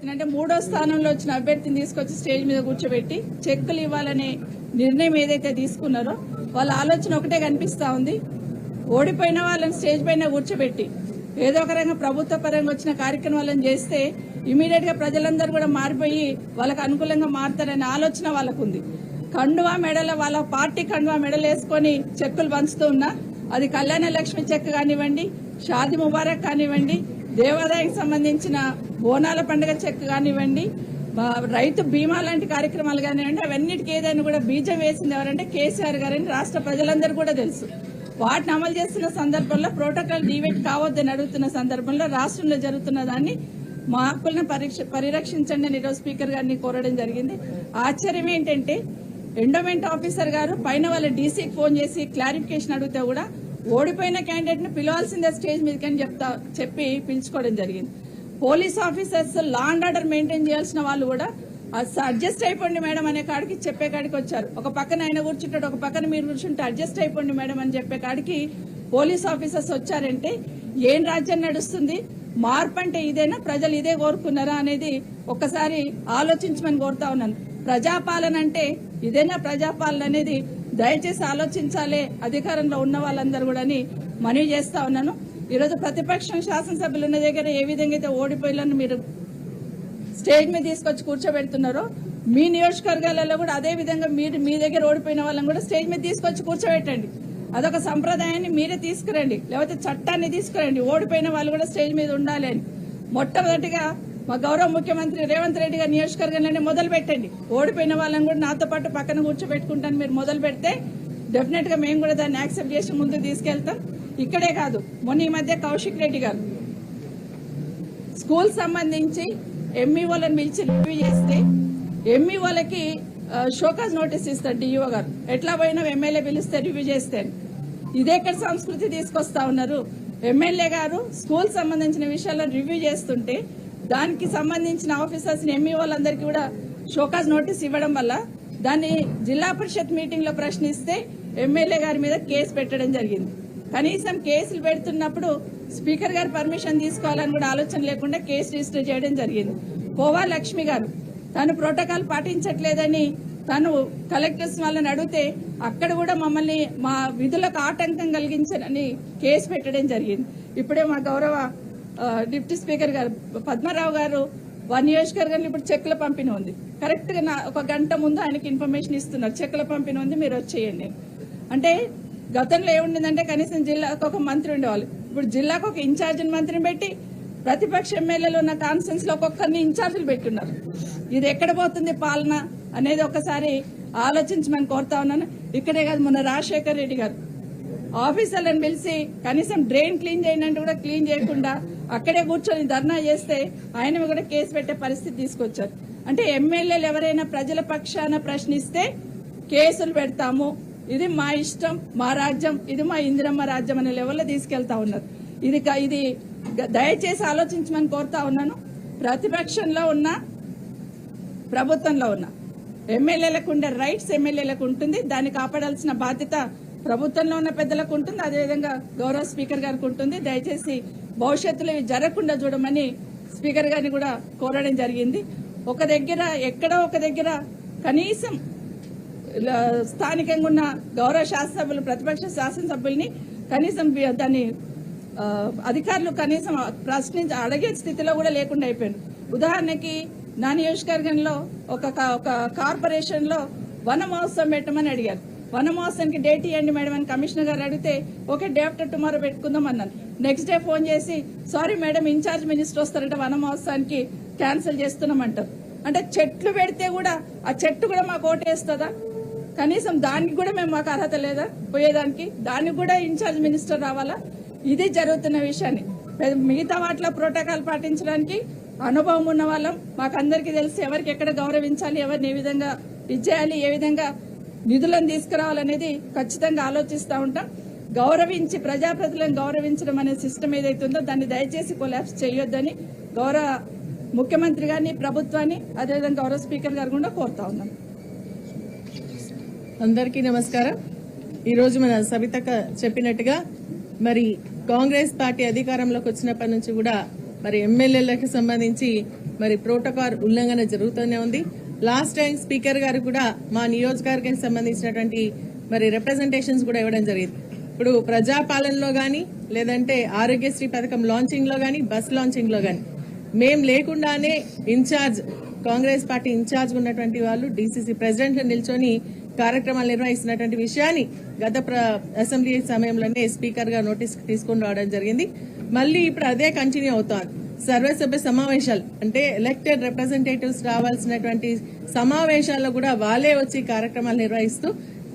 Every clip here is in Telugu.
అంటే మూడో స్థానంలో వచ్చిన అభ్యర్థిని తీసుకొచ్చి స్టేజ్ మీద కూర్చోబెట్టి చెక్కులు ఇవ్వాలనే నిర్ణయం ఏదైతే తీసుకున్నారో వాళ్ళ ఆలోచన ఒకటే కనిపిస్తా ఉంది. ఓడిపోయిన వాళ్ళని స్టేజ్ పైన కూర్చోబెట్టి ఏదో ఒక రకంగా ప్రభుత్వ పరంగా వచ్చిన కార్యక్రమాలను చేస్తే ఇమీడియట్ గా ప్రజలందరూ కూడా మారిపోయి వాళ్ళకు అనుకూలంగా మారుతారనే ఆలోచన వాళ్ళకు ఉంది. కండువా మెడల వాళ్ళ పార్టీ కండువా మెడలు వేసుకొని చెక్కులు పంచుతూ ఉన్నా అది కళ్యాణ లక్ష్మి చెక్ కానివ్వండి, షాది ముబారక్ కానివ్వండి, దేవాదాయానికి సంబంధించిన బోనాల పండుగ చెక్ కానివ్వండి, రైతు బీమా లాంటి కార్యక్రమాలు కానివ్వండి, అవన్నిటికీ ఏదైనా కూడా బీజం వేసింది ఎవరంటే కేసీఆర్ గారని రాష్ట్ర ప్రజలందరూ కూడా తెలుసు. వాటిని అమలు చేస్తున్న సందర్భంలో ప్రోటోకాల్ డివేట్ కావద్దని అడుగుతున్న సందర్భంలో రాష్ట్రంలో జరుగుతున్న దాన్ని మా హక్కులను పరిరక్షించండి అని ఈరోజు స్పీకర్ గారిని కోరడం జరిగింది. ఆశ్చర్యం ఏంటంటే ఎండోమెంట్ ఆఫీసర్ గారు పైన వాళ్ళ డీసీకి ఫోన్ చేసి క్లారిఫికేషన్ అడిగితే కూడా ఓడిపోయిన క్యాండిడేట్ ను పిలవాల్సిందే స్టేజ్ మీదకని చెప్పి పిలుచుకోవడం జరిగింది. Police officers law and order maintain చేయాల్సిన వాళ్ళు కూడా అడ్జస్ట్ అయిపోండి మేడం అనే కాడికి చెప్పే కాడికి వచ్చారు. ఒక పక్కన ఆయన కూర్చుంటాడు, ఒక పక్కన మీరు కూర్చుంటే అడ్జస్ట్ అయిపోండి మేడం అని చెప్పే కాడికి పోలీస్ ఆఫీసర్స్ వచ్చారంటే ఏం రాజ్యం నడుస్తుంది? మార్పు అంటే ఇదేనా? ప్రజలు ఇదే కోరుకున్నారా అనేది ఒక్కసారి ఆలోచించమని కోరుతా ఉన్నాను. ప్రజాపాలన అంటే ఇదేనా ప్రజాపాలన అనేది దయచేసి ఆలోచించాలి అధికారంలో ఉన్న వాళ్ళందరూ కూడా అని మనవి చేస్తా ఉన్నాను. ఈరోజు ప్రతిపక్షం శాసనసభ్యులు ఉన్న దగ్గర ఏ విధంగా అయితే ఓడిపోయిన మీరు స్టేజ్ మీద తీసుకొచ్చి కూర్చోబెడుతున్నారో మీ నియోజకవర్గాలలో కూడా అదే విధంగా మీరు మీ దగ్గర ఓడిపోయిన వాళ్ళని కూడా స్టేజ్ మీద తీసుకొచ్చి కూర్చోబెట్టండి. అదొక సంప్రదాయాన్ని మీరే తీసుకురండి, లేకపోతే చట్టాన్ని తీసుకురండి. ఓడిపోయిన వాళ్ళు కూడా స్టేజ్ మీద ఉండాలి అని మొట్టమొదటిగా మా గౌరవ ముఖ్యమంత్రి రేవంత్ రెడ్డి గారి నియోజకవర్గంలోనే మొదలు పెట్టండి. ఓడిపోయిన వాళ్ళని కూడా నాతో పాటు పక్కన కూర్చోబెట్టుకుంటాను మీరు మొదలు పెడితే డెఫినెట్ గా మేము కూడా దాన్ని యాక్సెప్ట్ చేసి ముందుకు తీసుకెళ్తాం. ఇక్కడే కాదు, మొన్న ఈ మధ్య కౌశిక్ రెడ్డి గారు స్కూల్ సంబంధించి ఎంఈఓలను పిలిచి రివ్యూ చేస్తే ఎంఈఓలకి షోకాజ్ నోటీస్ ఇస్తారు డిఈఓ గారు. ఎట్లా పోయినా ఎమ్మెల్యే పిలిస్తే రివ్యూ చేస్తే ఇదేక్కడ సంస్కృతి తీసుకొస్తా ఉన్నారు? ఎమ్మెల్యే గారు స్కూల్ సంబంధించిన విషయాల్లో రివ్యూ చేస్తుంటే దానికి సంబంధించిన ఆఫీసర్స్ ఎంఈఓలందరికీ కూడా షోకాజ్ నోటీస్ ఇవ్వడం వల్ల దాన్ని జిల్లా పరిషత్ మీటింగ్ లో ప్రశ్నిస్తే ఎమ్మెల్యే గారి మీద కేసు పెట్టడం జరిగింది. కనీసం కేసులు పెడుతున్నప్పుడు స్పీకర్ గారు పర్మిషన్ తీసుకోవాలని కూడా ఆలోచన లేకుండా కేసు రిజిస్టర్ చేయడం జరిగింది. కోవా లక్ష్మి గారు తను ప్రోటోకాల్ పాటించట్లేదని తను కలెక్టర్స్ వాళ్ళని అడిగితే అక్కడ కూడా మమ్మల్ని మా విధులకు ఆటంకం కలిగించారని కేసు పెట్టడం జరిగింది. ఇప్పుడే మా గౌరవ డిప్యూటీ స్పీకర్ గారు పద్మారావు గారు వారి నియోజకవర్గంలో ఇప్పుడు చెక్కుల పంపిణీ ఉంది. కరెక్ట్ గా ఒక గంట ముందు ఆయనకి ఇన్ఫర్మేషన్ ఇస్తున్నారు, చెక్కుల పంపిణీ ఉంది మీరు వచ్చేయండి. అంటే గతంలో ఏముండిందంటే కనీసం జిల్లాకు ఒక మంత్రి ఉండేవాళ్ళు, ఇప్పుడు జిల్లాకు ఒక ఇన్ఛార్జ్ మంత్రిని పెట్టి ప్రతిపక్ష ఎమ్మెల్యేలు ఉన్న కాన్ఫరెన్స్ లో ఒక్కొక్కరిని ఇన్ఛార్జీలు పెట్టున్నారు. ఇది ఎక్కడ పోతుంది పాలన అనేది ఒకసారి ఆలోచించమని కోరుతా ఉన్నాను. ఇక్కడే కాదు, మొన్న రాజశేఖర్ రెడ్డి గారు ఆఫీసర్లను పిలిచి కనీసం డ్రైన్ క్లీన్ చేయండి అంటే కూడా క్లీన్ చేయకుండా అక్కడే కూర్చొని ధర్నా చేస్తే ఆయన కూడా కేసు పెట్టే పరిస్థితి తీసుకొచ్చారు. అంటే ఎమ్మెల్యేలు ఎవరైనా ప్రజల పక్షాన ప్రశ్నిస్తే కేసులు పెడతాము, ఇది మా ఇష్టం, మా రాజ్యం, ఇది మా ఇందిరమ్మ రాజ్యం అనే లెవెల్లో తీసుకెళ్తా ఉన్నారు. ఇది దయచేసి ఆలోచించమని కోరుతా ఉన్నాను. ప్రతిపక్షంలో ఉన్న ప్రభుత్వంలో ఉన్న ఎమ్మెల్యేలకు ఉండే రైట్స్ ఎమ్మెల్యేలకు ఉంటుంది, దాన్ని కాపాడాల్సిన బాధ్యత ప్రభుత్వంలో ఉన్న పెద్దలకు ఉంటుంది, అదేవిధంగా గౌరవ స్పీకర్ గారికి ఉంటుంది. దయచేసి భవిష్యత్తులో ఇవి జరగకుండా చూడమని స్పీకర్ గారిని కూడా కోరడం జరిగింది. ఒక దగ్గర ఎక్కడో ఒక దగ్గర కనీసం స్థానికంగా ఉన్న గౌరవ శాసనసభ్యులు ప్రతిపక్ష శాసనసభ్యుల్ని కనీసం దాన్ని అధికారులు కనీసం అడిగే స్థితిలో కూడా లేకుండా అయిపోయారు. ఉదాహరణకి నా నియోజకవర్గంలో ఒక కార్పొరేషన్ లో వన మహోత్సవం పెట్టమని అడిగారు. వన మహోత్సవానికి డేట్ ఇవ్వండి మేడం అని కమిషనర్ గారు అడిగితే ఓకే డే ఆఫ్టర్ టుమారో పెట్టుకుందాం అన్నాను. నెక్స్ట్ డే ఫోన్ చేసి సారీ మేడం ఇన్ఛార్జ్ మినిస్టర్ వస్తారంటే వన మహోత్సవానికి క్యాన్సిల్ చేస్తున్నామంటారు. అంటే చెట్లు పెడితే కూడా ఆ చెట్టు కూడా మాకు ఓటేస్తుందా? కనీసం దానికి కూడా మాకు అర్హత లేదా పోయేదానికి? దానికి కూడా ఇన్ఛార్జ్ మినిస్టర్ రావాలా? ఇది జరుగుతున్న విషయాన్ని మిగతా వాటిలో ప్రోటోకాల్ పాటించడానికి అనుభవం ఉన్న వాళ్ళం, మాకందరికీ తెలిసి ఎవరికి ఎక్కడ గౌరవించాలి, ఎవరిని ఏ విధంగా ఇచ్చేయాలి, ఏ విధంగా నిధులను తీసుకురావాలనేది ఖచ్చితంగా ఆలోచిస్తూ ఉంటాం. గౌరవించి ప్రజాప్రతినిధులను గౌరవించడం అనే సిస్టమ్ ఏదైతే ఉందో దాన్ని దయచేసి కొలాప్స్ చేయొద్దని గౌరవ ముఖ్యమంత్రి గారిని, ప్రభుత్వాన్ని, అదేవిధంగా గౌరవ స్పీకర్ గారు కూడా కోరుతా ఉన్నాం. అందరికీ నమస్కారం. ఈరోజు మన సబితక్క చెప్పినట్టుగా మరి కాంగ్రెస్ పార్టీ అధికారంలోకి వచ్చినప్పటి నుంచి కూడా మరి ఎమ్మెల్యేలకు సంబంధించి మరి ప్రోటోకాల్ ఉల్లంఘన జరుగుతూనే ఉంది. లాస్ట్ టైం స్పీకర్ గారు కూడా మా నియోజకవర్గానికి సంబంధించినటువంటి మరి రిప్రజెంటేషన్స్ కూడా ఇవ్వడం జరిగింది. ఇప్పుడు ప్రజాపాలనలో గానీ లేదంటే ఆరోగ్యశ్రీ పథకం లాంచింగ్ లో గానీ బస్ లాంచింగ్ లో గానీ మేం లేకుండానే ఇన్ఛార్జ్ కాంగ్రెస్ పార్టీ ఇన్ఛార్జ్ ఉన్నటువంటి వాళ్ళు డీసీసీ ప్రెసిడెంట్ నిల్చొని కార్యక్రమాలు నిర్వహిస్తున్నటువంటి విషయాన్ని గత అసెంబ్లీ సమయంలోనే స్పీకర్ గా నోటీస్ తీసుకుని రావడం జరిగింది. మళ్ళీ ఇప్పుడు అదే కంటిన్యూ అవుతోంది. సర్వసభ్య సమావేశాలు అంటే ఎలక్టెడ్ రిప్రజెంటేటివ్స్ రావాల్సినటువంటి సమావేశాల్లో కూడా వాళ్ళే వచ్చి కార్యక్రమాలు నిర్వహిస్తూ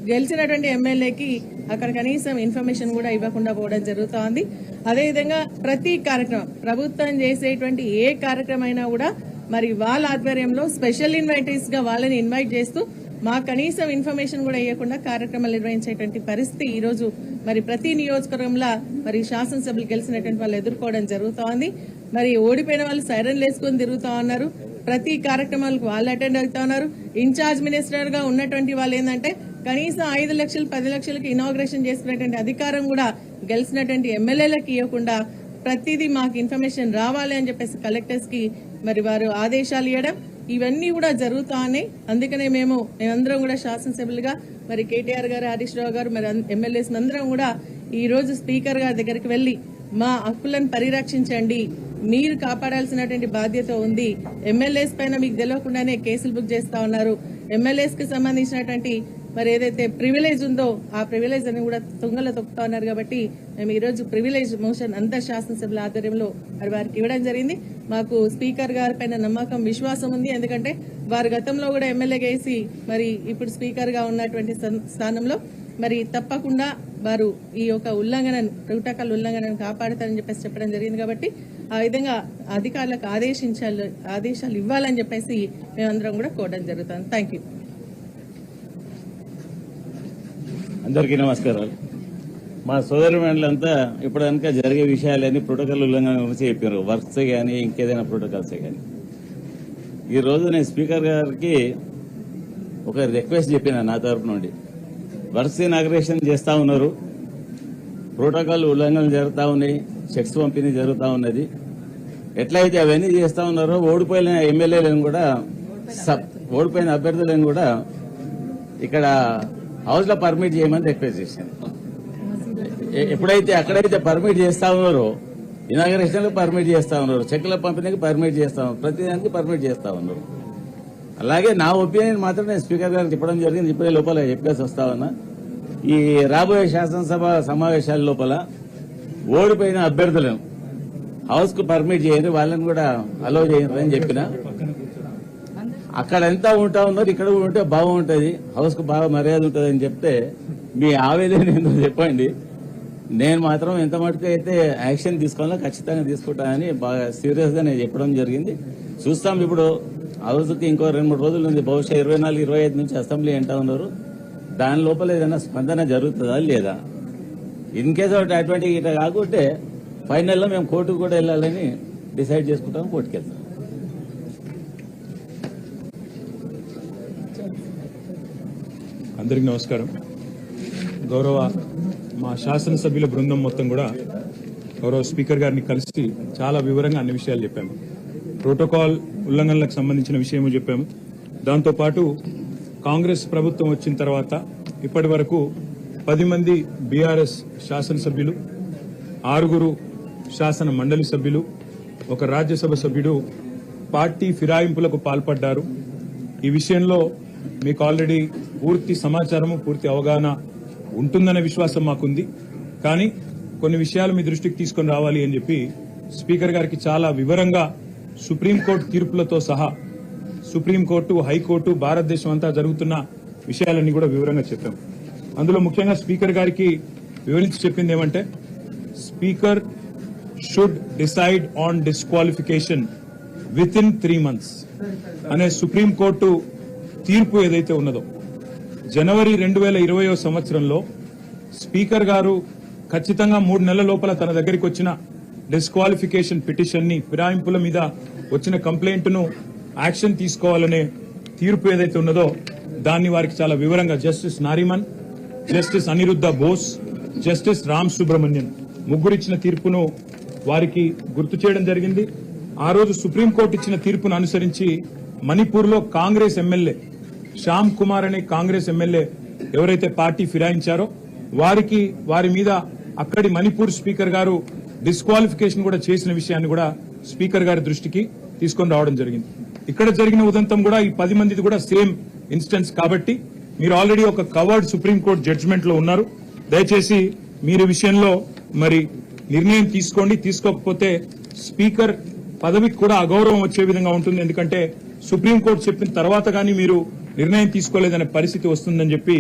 గెలిచినటువంటి ఎమ్మెల్యేకి అక్కడ కనీసం ఇన్ఫర్మేషన్ కూడా ఇవ్వకుండా పోవడం జరుగుతోంది. అదేవిధంగా ప్రతి కార్యక్రమం ప్రభుత్వం చేసేటువంటి ఏ కార్యక్రమం అయినా కూడా మరి వాళ్ళ ఆధ్వర్యంలో స్పెషల్ ఇన్వైటీస్ గా వాళ్ళని ఇన్వైట్ చేస్తూ మా కనీసం ఇన్ఫర్మేషన్ కూడా ఇవ్వకుండా కార్యక్రమాలు నిర్వహించేటువంటి పరిస్థితి ఈ రోజు మరి ప్రతి నియోజకవర్గంలో మరి శాసనసభ్యులు గెలిచినటువంటి వాళ్ళు ఎదుర్కోవడం జరుగుతోంది. మరి ఓడిపోయిన వాళ్ళు సైరన్లు వేసుకుని తిరుగుతా ఉన్నారు. ప్రతి కార్యక్రమాలకు వాళ్ళు అటెండ్ అవుతా ఉన్నారు. ఇన్ఛార్జ్ మినిస్టర్ గా ఉన్నటువంటి వాళ్ళు ఏంటంటే కనీసం 5 లక్షలు 10 లక్షలకి ఇనాగ్రేషన్ చేసుకునేటువంటి అధికారం కూడా గెలిచినటువంటి ఎమ్మెల్యేలకు ఇవ్వకుండా ప్రతిదీ మాకు ఇన్ఫర్మేషన్ రావాలి అని చెప్పేసి కలెక్టర్స్ కి మరి వారు ఆదేశాలు ఇవ్వడం ఇవన్నీ కూడా జరుగుతా ఉన్నాయి. అందుకనే మేమందరం కూడా శాసనసభ్యులుగా మరి కేటీఆర్ గారు హరీష్ రావు గారు మరి ఎమ్మెల్యేస్ అందరం కూడా ఈ రోజు స్పీకర్ గారి దగ్గరికి వెళ్లి మా హక్కులను పరిరక్షించండి, మీరు కాపాడాల్సినటువంటి బాధ్యత ఉంది. ఎమ్మెల్యేస్ పైన మీకు తెలియకుండానే కేసులు బుక్ చేస్తా ఉన్నారు. ఎమ్మెల్యేస్ కి సంబంధించినటువంటి మరి ఏదైతే ప్రివిలేజ్ ఉందో ఆ ప్రివిలేజ్ అని కూడా తుంగలో తొక్కుతా ఉన్నారు. కాబట్టి మేము ఈ రోజు ప్రివిలేజ్ మోషన్ అంతా శాసనసభ్యుల ఆధ్వర్యంలో మరి వారికి ఇవ్వడం జరిగింది. మాకు స్పీకర్ గారి పైన నమ్మకం విశ్వాసం ఉంది. ఎందుకంటే వారు గతంలో కూడా ఎమ్మెల్యేగా వేసి మరి ఇప్పుడు స్పీకర్ గా ఉన్నటువంటి స్థానంలో మరి తప్పకుండా వారు ఈ యొక్క ఉల్లంఘనను ప్రోటోకాల్ ఉల్లంఘనను కాపాడతారని చెప్పేసి చెప్పడం జరిగింది. కాబట్టి ఆ విధంగా అధికారులకు ఆదేశాలు ఇవ్వాలని చెప్పేసి మేమందరం కూడా కోరడం జరుగుతుంది. Thank you. అందరికీ నమస్కారాలు. మా సోదరిమణులంతా ఇప్పుడు కనుక జరిగే విషయాలన్నీ ప్రోటోకాల్ ఉల్లంఘన గురించి చెప్పారు. వర్క్స్ కానీ ఇంకేదైనా ప్రోటోకాల్సే కానీ. ఈ రోజు నేను స్పీకర్ గారికి ఒక రిక్వెస్ట్ చెప్పిన నా తరఫు నుండి. వర్క్స్ ఇనాగ్రేషన్ చేస్తా ఉన్నారు, ప్రోటోకాల్ ఉల్లంఘనలు జరుగుతూ ఉన్నాయి, చెక్స్ పంపిణీ జరుగుతూ ఉన్నది. ఎట్లయితే అవన్నీ చేస్తా ఉన్నారో ఓడిపోయిన ఎమ్మెల్యేలను కూడా ఓడిపోయిన అభ్యర్థులను కూడా ఇక్కడ హౌస్ లో పర్మిట్ చేయమని రిక్వెస్ట్ చేశాను. ఎప్పుడైతే అక్కడైతే పర్మిట్ చేస్తా ఉన్నారో ఇనాగరేషన్ పర్మిట్ చేస్తా ఉన్నారు, చెక్కుల పంపిణీకి పర్మిట్ చేస్తా ఉన్నారు, ప్రతిదానికి పర్మిట్ చేస్తా ఉన్నారు. అలాగే నా ఒపీనియన్ మాత్రం నేను స్పీకర్ గారికి చెప్పడం జరిగింది. ఇప్పుడే లోపల చెప్పేసి వస్తా ఉన్నా. ఈ రాబోయే శాసనసభ సమావేశాల లోపల ఓడిపోయిన అభ్యర్థులను హౌస్ కు పర్మిట్ చేయండి, వాళ్ళని కూడా అలో చేయండి అని చెప్పిన. అక్కడ ఎంత ఉంటా ఉన్నారు, ఇక్కడ ఉంటే బాగుంటుంది, హౌస్ కు బాగా మర్యాద ఉంటుంది అని చెప్తే మీ ఆవేదన ఏంటో చెప్పండి. నేను మాత్రం ఎంత మటుకు అయితే యాక్షన్ తీసుకోవాలో ఖచ్చితంగా తీసుకుంటానని బాగా సీరియస్ గా నేను చెప్పడం జరిగింది. చూస్తాం ఇప్పుడు హౌస్కి ఇంకో 2-3 రోజులు ఉంది. బహుశా 24-25 నుంచి అసెంబ్లీ అంటా ఉన్నారు. దాని లోపల ఏదైనా స్పందన జరుగుతుందా లేదా? ఇన్ కేసు అటువంటి ఇట్లా కాకుంటే ఫైనల్లో మేము కోర్టుకు కూడా వెళ్ళాలని డిసైడ్ చేసుకుంటాం, కోర్టుకు వెళ్తాం. అందరికీ నమస్కారం. గౌరవ మా శాసనసభ్యుల బృందం మొత్తం కూడా గౌరవ స్పీకర్ గారిని కలిసి చాలా వివరంగా అన్ని విషయాలు చెప్పాము. ప్రోటోకాల్ ఉల్లంఘనలకు సంబంధించిన విషయము చెప్పాము. దాంతోపాటు కాంగ్రెస్ ప్రభుత్వం వచ్చిన తర్వాత ఇప్పటి వరకు 10 మంది బీఆర్ఎస్ శాసనసభ్యులు, 6 శాసన మండలి సభ్యులు, 1 రాజ్యసభ సభ్యుడు పార్టీ ఫిరాయింపులకు పాల్పడ్డారు. ఈ విషయంలో మీకు ఆల్రెడీ పూర్తి సమాచారము, పూర్తి అవగాహన ఉంటుందనే విశ్వాసం మాకుంది. కానీ కొన్ని విషయాలు మీ దృష్టికి తీసుకొని రావాలి అని చెప్పి స్పీకర్ గారికి చాలా వివరంగా సుప్రీంకోర్టు తీర్పులతో సహా సుప్రీంకోర్టు, హైకోర్టు, భారతదేశం అంతా జరుగుతున్న విషయాలన్నీ కూడా వివరంగా చెప్పాం. అందులో ముఖ్యంగా స్పీకర్ గారికి వివరించి చెప్పింది ఏమంటే, speaker should decide on disqualification with in 3 months అనే సుప్రీంకోర్టు తీర్పు ఏదైతే ఉన్నదో, జనవరి 2020 సంవత్సరంలో స్పీకర్ గారు ఖచ్చితంగా 3 నెలల లోపల తన దగ్గరికి వచ్చిన డిస్క్వాలిఫికేషన్ పిటిషన్ ని, ఫిరాయింపుల మీద వచ్చిన కంప్లైంట్ ను యాక్షన్ తీసుకోవాలనే తీర్పు ఏదైతే ఉన్నదో దాన్ని వారికి చాలా వివరంగా justice Nariman, justice Aniruddha Bose, justice Ram Subramanian ముగ్గురు ఇచ్చిన తీర్పును వారికి గుర్తు చేయడం జరిగింది. ఆ రోజు సుప్రీంకోర్టు ఇచ్చిన తీర్పును అనుసరించి మణిపూర్లో కాంగ్రెస్ ఎమ్మెల్యే శ్యామ్ కుమార్ అనే కాంగ్రెస్ ఎమ్మెల్యే ఎవరైతే పార్టీ ఫిరాయించారో వారి మీద అక్కడి మణిపూర్ స్పీకర్ గారు డిస్క్వాలిఫికేషన్ కూడా చేసిన విషయాన్ని కూడా స్పీకర్ గారి దృష్టికి తీసుకొని రావడం జరిగింది. ఇక్కడ జరిగిన ఉదంతం కూడా ఈ 10 మందిది కూడా సేమ్ ఇన్స్టెన్స్ కాబట్టి మీరు ఆల్రెడీ ఒక కవర్డ్ సుప్రీంకోర్టు జడ్జిమెంట్ లో ఉన్నారు. దయచేసి మీరు విషయంలో మరి నిర్ణయం తీసుకోండి. తీసుకోకపోతే స్పీకర్ పదవికి కూడా అగౌరవం వచ్చే విధంగా ఉంటుంది. ఎందుకంటే సుప్రీంకోర్టు చెప్పిన తర్వాత గానీ మీరు నిర్ణయం తీసుకోలేదనే పరిస్థితి వస్తుందని చెప్పి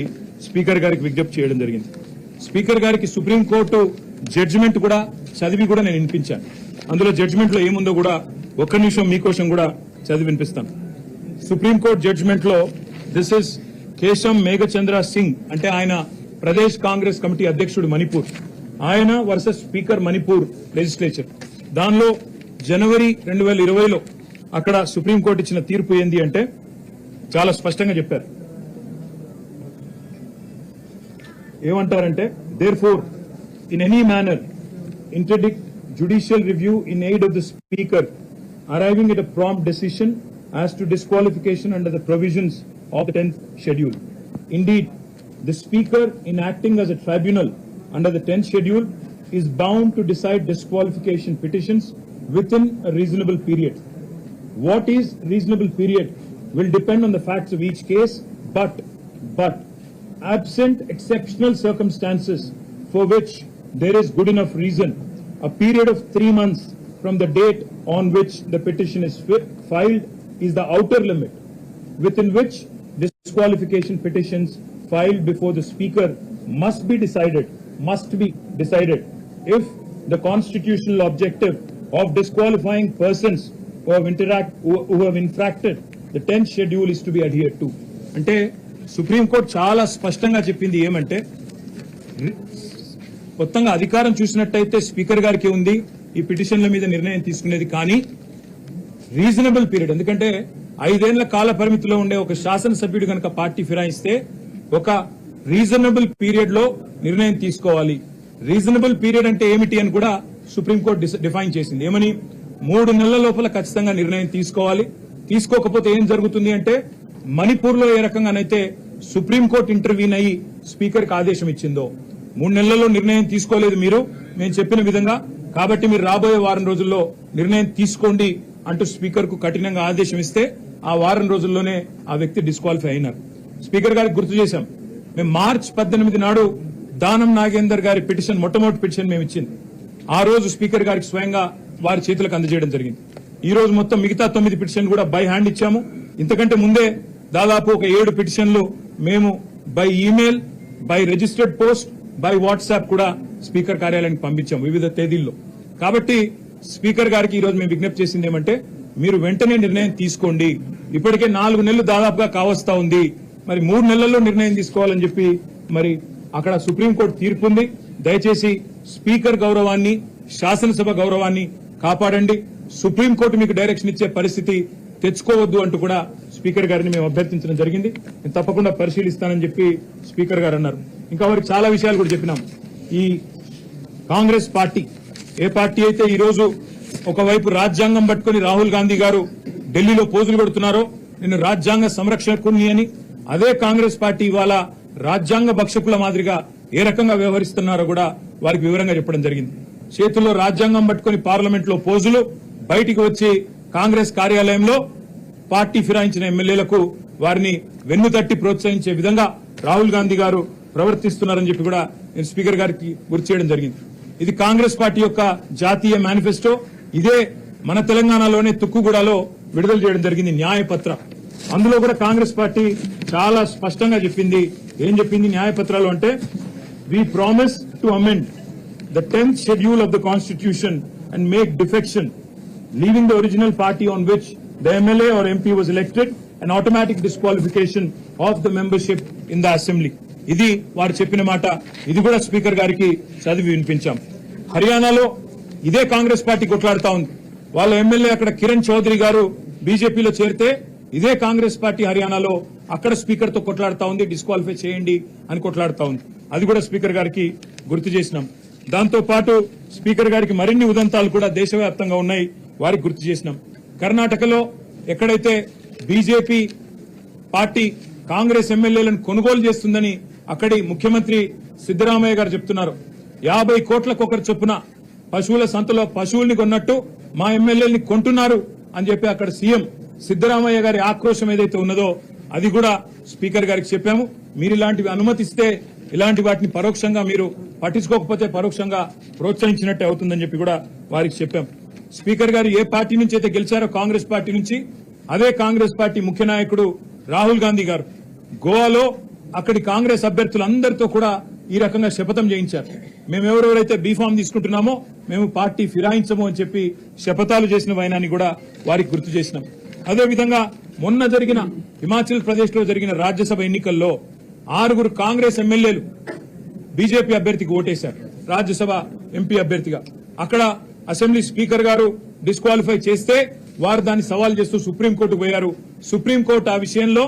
స్పీకర్ గారికి విజ్ఞప్తి చేయడం జరిగింది. స్పీకర్ గారికి సుప్రీంకోర్టు జడ్జిమెంట్ కూడా చదివి కూడా నేను వినిపించాను. అందులో జడ్జిమెంట్ లో ఏముందో కూడా ఒక్క నిమిషం మీకోసం కూడా చదివి వినిపిస్తాను. సుప్రీంకోర్టు జడ్జిమెంట్ లో దిస్ ఇస్ కేశం మేఘచంద్ర సింగ్, అంటే ఆయన ప్రదేశ్ కాంగ్రెస్ కమిటీ అధ్యక్షుడు మణిపూర్, ఆయన వర్సెస్ స్పీకర్ మణిపూర్ లెజిస్లేచర్. దానిలో జనవరి 2020లో అక్కడ సుప్రీంకోర్టు ఇచ్చిన తీర్పు ఏంది అంటే చాలా స్పష్టంగా చెప్పారు. ఏమంటారంటే, therefore in any manner interdict judicial review in aid of the speaker arriving at a prompt decision as to disqualification under the provisions of the 10th schedule. Indeed, the speaker in acting as a tribunal under the 10th schedule is bound to decide disqualification petitions within a reasonable period. What is reasonable period will depend on the facts of each case, but absent exceptional circumstances for which there is good enough reason, a period of 3 months from the date on which the petition is filed is the outer limit within which disqualification petitions filed before the speaker must be decided if the constitutional objective of disqualifying persons who have infracted the 10th schedule is to be adhered to. అంటే సుప్రీంకోర్టు చాలా స్పష్టంగా చెప్పింది ఏమంటే, మొత్తంగా అధికారం చూసినట్టయితే స్పీకర్ గారికి ఉంది ఈ పిటిషన్ల మీద నిర్ణయం తీసుకునేది, కానీ రీజనబుల్ పీరియడ్, ఎందుకంటే 5 ఏళ్ల కాల పరిమితిలో ఉండే ఒక శాసనసభ్యుడు కనుక పార్టీ ఫిరాయిస్తే ఒక రీజనబుల్ పీరియడ్ లో నిర్ణయం తీసుకోవాలి. రీజనబుల్ పీరియడ్ అంటే ఏమిటి అని కూడా సుప్రీంకోర్టు డిఫైన్ చేసింది. ఏమని, 3 నెలల లోపల ఖచ్చితంగా నిర్ణయం తీసుకోవాలి. తీసుకోకపోతే ఏం జరుగుతుంది అంటే, మణిపూర్ లో ఏ రకంగానైతే సుప్రీంకోర్టు ఇంటర్వ్యూన్ అయ్యి స్పీకర్ కి ఆదేశం ఇచ్చిందో, 3 నెలల్లో నిర్ణయం తీసుకోలేదు మీరు మేము చెప్పిన విధంగా, కాబట్టి మీరు రాబోయే వారం రోజుల్లో నిర్ణయం తీసుకోండి అంటూ స్పీకర్ కు కఠినంగా ఆదేశం ఇస్తే ఆ వారం రోజుల్లోనే ఆ వ్యక్తి డిస్క్వాలిఫై అయినారు. స్పీకర్ గారికి గుర్తు చేశాం, మేము మార్చి 18 నాడు దానం నాగేందర్ గారి పిటిషన్, మొట్టమొదటి పిటిషన్ మేము ఇచ్చింది. ఆ రోజు స్పీకర్ గారికి స్వయంగా వారి చేతులకు అందజేయడం జరిగింది. ఈ రోజు మొత్తం మిగతా 9 పిటిషన్ కూడా బై హ్యాండ్ ఇచ్చాము. ఇంతకంటే ముందే దాదాపు ఒక 7 పిటిషన్లు మేము by email, by registered post, by WhatsApp కూడా స్పీకర్ కార్యాలయానికి పంపించాము వివిధ తేదీల్లో. కాబట్టి స్పీకర్ గారికి ఈ రోజు మేము విజ్ఞప్తి చేసింది ఏమంటే, మీరు వెంటనే నిర్ణయం తీసుకోండి. ఇప్పటికే 4 నెలలు దాదాపుగా కావస్తా ఉంది, మరి 3 నెలల్లో నిర్ణయం తీసుకోవాలని చెప్పి మరి అక్కడ సుప్రీంకోర్టు తీర్పు ఉంది. దయచేసి స్పీకర్ గౌరవాన్ని, శాసనసభ గౌరవాన్ని కాపాడండి. సుప్రీంకోర్టు మీకు డైరెక్షన్ ఇచ్చే పరిస్థితి తెచ్చుకోవద్దు అంటూ కూడా స్పీకర్ గారిని మేము అభ్యర్థించడం జరిగింది. నేను తప్పకుండా పరిశీలిస్తానని చెప్పి స్పీకర్ గారు అన్నారు. ఇంకా వారికి చాలా విషయాలు కూడా చెప్పినాం. ఈ కాంగ్రెస్ పార్టీ ఏ పార్టీ అయితే ఈ రోజు ఒకవైపు రాజ్యాంగం పట్టుకుని రాహుల్ గాంధీ గారు ఢిల్లీలో పోజులు కొడుతున్నారో, నేను రాజ్యాంగ సంరక్షకుని అని, అదే కాంగ్రెస్ పార్టీ ఇవాళ రాజ్యాంగ భక్షకుల మాదిరిగా ఏ రకంగా వ్యవహరిస్తున్నారో కూడా వారికి వివరంగా చెప్పడం జరిగింది. చేతుల్లో రాజ్యాంగం పట్టుకుని పార్లమెంట్ లో పోజులు, బయటికి వచ్చి కాంగ్రెస్ కార్యాలయంలో పార్టీ ఫిరాయించిన ఎమ్మెల్యేలకు వారిని వెన్నుతట్టి ప్రోత్సహించే విధంగా రాహుల్ గాంధీ గారు ప్రవర్తిస్తున్నారని చెప్పి కూడా నేను స్పీకర్ గారికి గుర్తు చేయడం జరిగింది. ఇది కాంగ్రెస్ పార్టీ యొక్క జాతీయ మేనిఫెస్టో. ఇదే మన తెలంగాణలోనే తుక్కుగూడలో విడుదల చేయడం జరిగింది న్యాయపత్ర. అందులో కూడా కాంగ్రెస్ పార్టీ చాలా స్పష్టంగా చెప్పింది. ఏం చెప్పింది న్యాయపత్రాలు అంటే, we promise to amend the 10th schedule of the constitution and make defection, leaving the original party on which the MLA or MP was elected, an automatic disqualification of the membership in the assembly. ఇది వారు చెప్పిన మాట. ఇది కూడా స్పీకర్ గారికి చదివి వినిపించాం. హర్యానాలో ఇదే కాంగ్రెస్ పార్టీ కొట్లాడుతా ఉంది. వాళ్ళ ఎమ్మెల్యే అక్కడ కిరణ్ చౌదరి గారు బీజేపీలో చేరితే ఇదే కాంగ్రెస్ పార్టీ హర్యానాలో అక్కడ స్పీకర్ తో కొట్లాడుతా ఉంది, డిస్క్వాలిఫై చేయండి అని కొట్లాడుతా ఉంది. అది కూడా స్పీకర్ గారికి గుర్తు చేసినాం. దాంతో పాటు స్పీకర్ గారికి మరిన్ని ఉదంతాలు కూడా దేశవ్యాప్తంగా ఉన్నాయి. వారికి గుర్తు చేసినాం. కర్ణాటకలో ఎక్కడైతే బీజేపీ పార్టీ కాంగ్రెస్ ఎమ్మెల్యేలను కొనుగోలు చేస్తుందని అక్కడి ముఖ్యమంత్రి సిద్దరామయ్య గారు చెప్తున్నారు. 50 కోట్లకొకరు చొప్పున పశువుల సంతలో పశువుల్ని కొన్నట్టు మా ఎమ్మెల్యేలని కొంటున్నారు అని చెప్పి అక్కడ సీఎం సిద్దరామయ్య గారి ఆక్రోశం ఏదైతే ఉన్నదో అది కూడా స్పీకర్ గారికి చెప్పాము. మీరు ఇలాంటివి అనుమతిస్తే ఇలాంటి వాటిని పరోక్షంగా మీరు పట్టించుకోకపోతే పరోక్షంగా ప్రోత్సహించినట్టే అవుతుందని చెప్పి కూడా వారికి చెప్పాం. స్పీకర్ గారు ఏ పార్టీ నుంచి అయితే గెలిచారో కాంగ్రెస్ పార్టీ నుంచి, అదే కాంగ్రెస్ పార్టీ ముఖ్య నాయకుడు రాహుల్ గాంధీ గారు గోవాలో అక్కడి కాంగ్రెస్ అభ్యర్థులందరితో కూడా ఈ రకంగా శపథం చేయించారు. మేము ఎవరెవరైతే బీఫామ్ తీసుకుంటున్నామో మేము పార్టీ ఫిరాయించము అని చెప్పి శపథాలు చేసిన వైనాన్ని కూడా వారికి గుర్తు చేసినాం. అదేవిధంగా మొన్న జరిగిన హిమాచల్ ప్రదేశ్ లో జరిగిన రాజ్యసభ ఎన్నికల్లో 6 కాంగ్రెస్ ఎమ్మెల్యేలు బీజేపీ అభ్యర్థికి ఓటేశారు, రాజ్యసభ ఎంపీ అభ్యర్థిగా. అక్కడ అసెంబ్లీ స్పీకర్ గారు డిస్క్వాలిఫై చేస్తే వారు దాన్ని సవాల్ చేస్తూ సుప్రీంకోర్టుకు పోయారు. సుప్రీంకోర్టు ఆ విషయంలో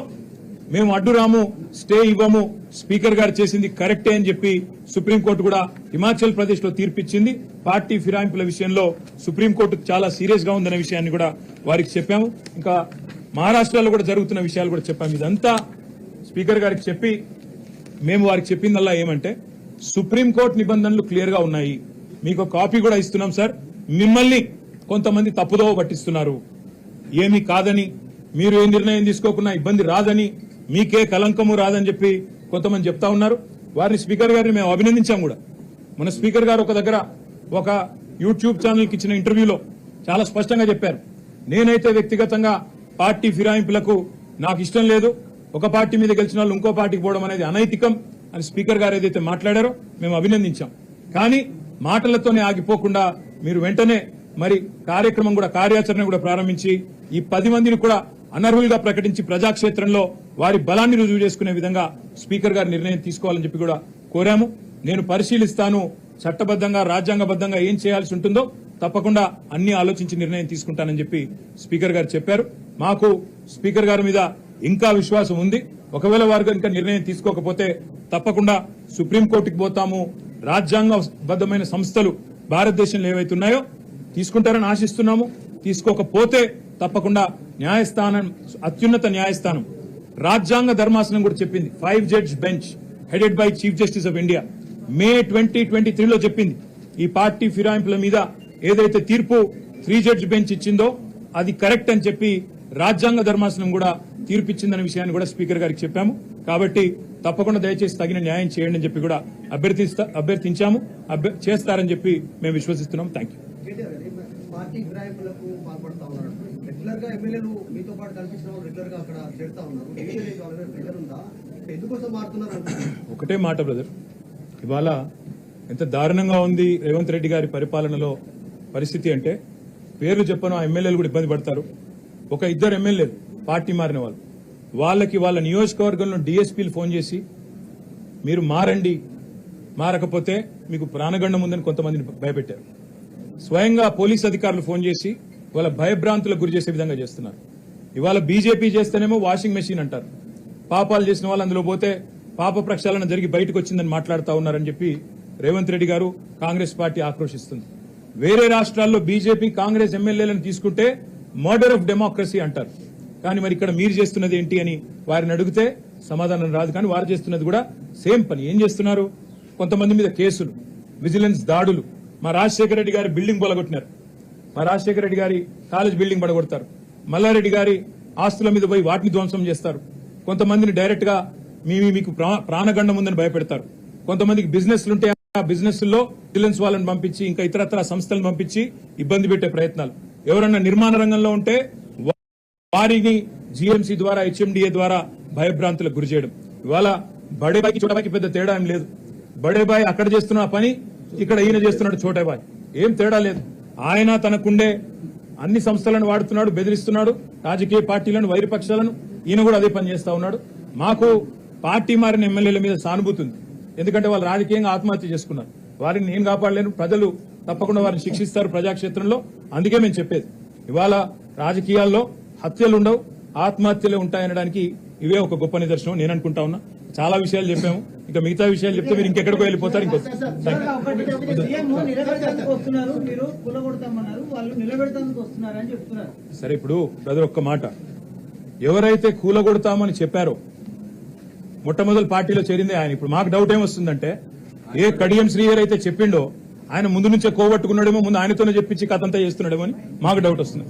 మేము అడ్డురాము, స్టే ఇవ్వము, స్పీకర్ గారు చేసింది కరెక్టే అని చెప్పి సుప్రీంకోర్టు కూడా హిమాచల్ ప్రదేశ్ లో తీర్పిచ్చింది. పార్టీ ఫిరాయింపుల విషయంలో సుప్రీంకోర్టు చాలా సీరియస్ గా ఉందనే విషయాన్ని కూడా వారికి చెప్పాము. ఇంకా మహారాష్ట్రలో కూడా జరుగుతున్న విషయాలు కూడా చెప్పాము. ఇదంతా స్పీకర్ గారికి చెప్పి మేము వారికి చెప్పిందల్లా ఏమంటే సుప్రీంకోర్టు నిబంధనలు క్లియర్ గా ఉన్నాయి, మీకు కాపీ కూడా ఇస్తున్నాం సార్, మిమ్మల్ని కొంతమంది తప్పుదోవ పట్టిస్తున్నారు, ఏమీ కాదని, మీరు ఏ నిర్ణయం తీసుకోకున్నా ఇబ్బంది రాదని, మీకే కలంకము రాదని చెప్పి కొంతమంది చెప్తా ఉన్నారు. వారిని స్పీకర్ గారిని మేము అభినందించాం కూడా. మన స్పీకర్ గారు ఒక దగ్గర ఒక యూట్యూబ్ ఛానల్కి ఇచ్చిన ఇంటర్వ్యూలో చాలా స్పష్టంగా చెప్పారు, నేనైతే వ్యక్తిగతంగా పార్టీ ఫిరాయింపులకు నాకు ఇష్టం లేదు, ఒక పార్టీ మీద గెలిచిన వాళ్ళు ఇంకో పార్టీకి పోవడం అనేది అనైతికం అని స్పీకర్ గారు ఏదైతే మాట్లాడారో మేము అభినందించాం. కానీ మాటలతోనే ఆగిపోకుండా మీరు వెంటనే మరి కార్యాచరణ కూడా ప్రారంభించి ఈ 10 మందిని కూడా అనర్హులుగా ప్రకటించి ప్రజాక్షేత్రంలో వారి బలాన్ని రుజువు చేసుకునే విధంగా స్పీకర్ గారు నిర్ణయం తీసుకోవాలని చెప్పి కూడా కోరాము. నేను పరిశీలిస్తాను, చట్టబద్దంగా రాజ్యాంగబద్దంగా ఏం చేయాల్సి ఉంటుందో తప్పకుండా అన్ని ఆలోచించి నిర్ణయం తీసుకుంటానని చెప్పి స్పీకర్ గారు చెప్పారు. మాకు స్పీకర్ గారి మీద ఇంకా విశ్వాసం ఉంది. ఒకవేళ వారు కనుక నిర్ణయం తీసుకోకపోతే తప్పకుండా సుప్రీంకోర్టుకి పోతాము. రాజ్యాంగబద్దమైన సంస్థలు భారతదేశంలో ఏవైతున్నాయో తీసుకుంటారని ఆశిస్తున్నాము. తీసుకోకపోతే తప్పకుండా న్యాయస్థానం, అత్యున్నత న్యాయస్థానం రాజ్యాంగ ధర్మాసనం కూడా చెప్పింది, 5 judge bench headed by chief justice of India May 2023లో చెప్పింది, ఈ పార్టీ ఫిరాయింపుల మీద ఏదైతే తీర్పు 3 జడ్జ్ బెంచ్ ఇచ్చిందో అది కరెక్ట్ అని చెప్పి రాజ్యాంగ ధర్మాసనం కూడా తీర్పిచ్చిందనే విషయాన్ని కూడా స్పీకర్ గారికి చెప్పాము. కాబట్టి తప్పకుండా దయచేసి తగిన న్యాయం చేయండి అని చెప్పి కూడా అభ్యర్థించాము. చేస్తారని చెప్పి మేము విశ్వసిస్తున్నాం. Thank you. పార్టీ ఫిరాయింపులకు పాల్పడతా ఉన్నారు. రెగ్యులర్ గా ఎమ్మెల్యేలు మీతో పాటు కనిపించిన వాళ్ళు రెగ్యులర్ గా అక్కడ చేరుతా ఉన్నారు. ప్రెజర్ ఉందా? ఎందుకోసం మారుతున్నారు? ఒకటే మాట బ్రదర్, ఇవాళ ఎంత దారుణంగా ఉంది రేవంత్ రెడ్డి గారి పరిపాలనలో పరిస్థితి అంటే, పేర్లు చెప్పను, ఆ ఎమ్మెల్యేలు కూడా ఇబ్బంది పడతారు. ఒక 2 ఎమ్మెల్యేలు పార్టీ మారిన వాళ్ళు, వాళ్ళకి వాళ్ళ నియోజకవర్గంలో డిఎస్పీలు ఫోన్ చేసి మీరు మారండి, మారకపోతే మీకు ప్రాణగండం ఉందని కొంతమందిని భయపెట్టారు. స్వయంగా పోలీస్ అధికారులు ఫోన్ చేసి వాళ్ళ భయభ్రాంతులకు గురి చేసే విధంగా చేస్తున్నారు. ఇవాళ బీజేపీ చేస్తేనేమో వాషింగ్ మెషిన్ అంటారు, పాపాలు చేసిన వాళ్ళు అందులో పోతే పాప ప్రక్షాళన జరిగి బయటకు వచ్చిందని మాట్లాడుతూ ఉన్నారని చెప్పి రేవంత్ రెడ్డి గారు కాంగ్రెస్ పార్టీ ఆక్రోశిస్తుంది. వేరే రాష్ట్రాల్లో బీజేపీ కాంగ్రెస్ ఎమ్మెల్యేలను తీసుకుంటే మర్డర్ ఆఫ్ డెమోక్రసీ అంటారు. కానీ మరి ఇక్కడ మీరు చేస్తున్నది ఏంటి అని వారిని అడిగితే సమాధానం రాదు. కానీ వారు చేస్తున్నది కూడా సేమ్ పని. ఏం చేస్తున్నారు? కొంతమంది మీద కేసులు, విజిలెన్స్ దాడులు. మా రాజశేఖర రెడ్డి గారి బిల్డింగ్ పొలగొట్టినారు, మా రాజశేఖర రెడ్డి గారి కాలేజ్ బిల్డింగ్ పడగొడతారు, మల్లారెడ్డి గారి ఆస్తుల మీద పోయి వాటిని ధ్వంసం చేస్తారు. కొంతమందిని డైరెక్ట్ గా మీకు ప్రాణగండం ఉందని భయపెడతారు. కొంతమందికి బిజినెస్లుంటే ఆ బిజినెస్ లో విజిలెన్స్ వాళ్ళని పంపించి ఇంకా ఇతరత్ర సంస్థలను పంపించి ఇబ్బంది పెట్టే ప్రయత్నాలు. ఎవరన్నా నిర్మాణ రంగంలో ఉంటే వారిని జీఎంసీ ద్వారా, హెచ్ఎండిఏ ద్వారా భయభ్రాంతులకు గురి చేయడం. ఇవాళ బడేబాయికి చోటాబాయికి పెద్ద తేడా ఏం లేదు. బడేబాయి అక్కడ చేస్తున్న పని ఇక్కడ ఈయన చేస్తున్నాడు చోటాబాయి, ఏం తేడా లేదు. ఆయన తనకుండే అన్ని సంస్థలను వాడుతున్నాడు, బెదిరిస్తున్నాడు రాజకీయ పార్టీలను, వైరపక్షాలను. ఈయన కూడా అదే పని చేస్తా ఉన్నాడు. మాకు పార్టీ మారిన ఎమ్మెల్యేల మీద సానుభూతి ఉంది, ఎందుకంటే వాళ్ళు రాజకీయంగా ఆత్మహత్య చేసుకున్నారు. వారిని నేను కాపాడలేను, ప్రజలు తప్పకుండా వారిని శిక్షిస్తారు ప్రజాక్షేత్రంలో. అందుకే మేము చెప్పేది, ఇవాళ రాజకీయాల్లో హత్యలు ఉండవు, ఆత్మహత్యలే ఉంటాయనడానికి ఇవే ఒక గొప్ప నిదర్శనం నేను అనుకుంటా ఉన్నా. చాలా విషయాలు చెప్పాము. ఇంకా మిగతా విషయాలు చెప్తే మీరు ఇంకెక్కడికో వెళ్ళిపోతారు. ఇంకో సీఎం నిలబెడతానికి వస్తున్నారు, మీరు కూలగొడతామన్నారు, వాళ్ళు నిలబెడతానికి వస్తున్నారు అని చెప్తున్నారు. సరే, ఇప్పుడు బ్రదర్ ఒక్క మాట, ఎవరైతే కూలగొడతామని చెప్పారో మొట్టమొదటి పార్టీలో చేరిందే ఆయన. ఇప్పుడు మాకు డౌట్ ఏమొస్తుందంటే, ఏ కడియం శ్రీహరి అయితే చెప్పిండో ఆయన ముందు నుంచే కోవట్టుకున్నాడేమో, ముందు ఆయనతోనే చెప్పించి కథంతా చేస్తున్నాడేమో అని మాకు డౌట్ వస్తుంది.